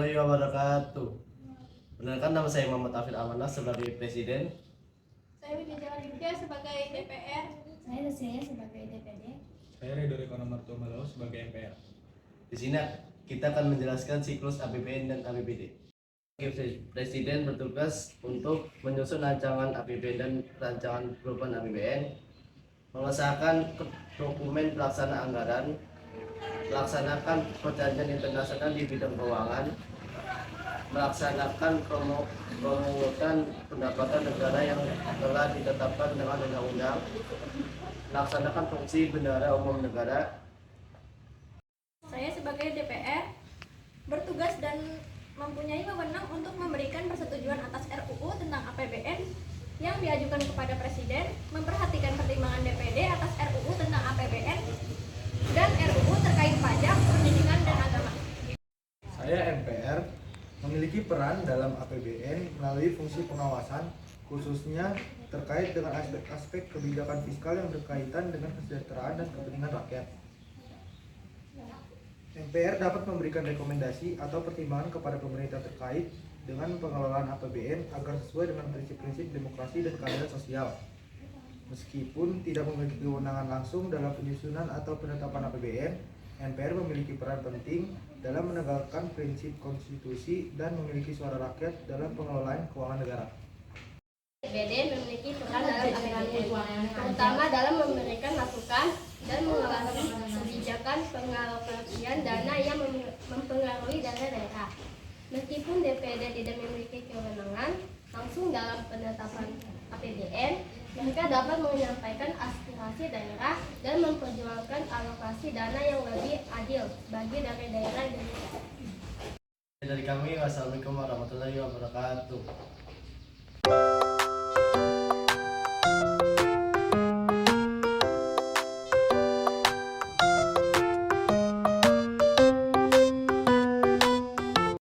warahmatullahi wabarakatuh. Perkenalkan, nama saya Muhammad Afid Amanah sebagai Presiden. Saya Widya Jalika sebagai DPR. Saya Lucia sebagai DPD. Saya Ridho Rikono Martumalau sebagai MPR. Di sini kita akan menjelaskan siklus APBN dan APBD. Presiden bertugas untuk menyusun rancangan APBN dan rancangan perubahan APBN, mengesahkan dokumen pelaksana anggaran, melaksanakan perjanjian internasional di bidang keuangan, melaksanakan pemungutan pendapatan negara yang telah ditetapkan dengan undang-undang, melaksanakan fungsi bendahara umum negara. Saya sebagai DPR bertugas dan mempunyai wewenang untuk memberikan persetujuan atas RUU tentang APBN yang diajukan kepada Presiden, memperhatikan pertimbangan DPD atas RUU tentang APBN dan RUU terkait pajak, pendidikan, dan agama. Saya MPR memiliki peran dalam APBN melalui fungsi pengawasan, khususnya terkait dengan aspek-aspek kebijakan fiskal yang berkaitan dengan kesejahteraan dan kepentingan rakyat. MPR dapat memberikan rekomendasi atau pertimbangan kepada pemerintah terkait dengan pengelolaan APBN agar sesuai dengan prinsip-prinsip demokrasi dan keadilan sosial. Meskipun tidak memiliki kewenangan langsung dalam penyusunan atau penetapan APBN, MPR memiliki peran penting dalam menegakkan prinsip konstitusi dan memiliki suara rakyat dalam pengelolaan keuangan negara. APBD memiliki peran dalam APBN, terutama dalam memberikan masukan dan mengawasi kebijakan pengalokasian dana yang mempengaruhi dana daerah. Meskipun DPD tidak memiliki kewenangan langsung dalam penetapan APBN, mereka dapat menyampaikan aspirasi daerah dan memperjuangkan alokasi dana yang lebih adil bagi daerah Indonesia. Dari kami, wassalamualaikum warahmatullahi wabarakatuh.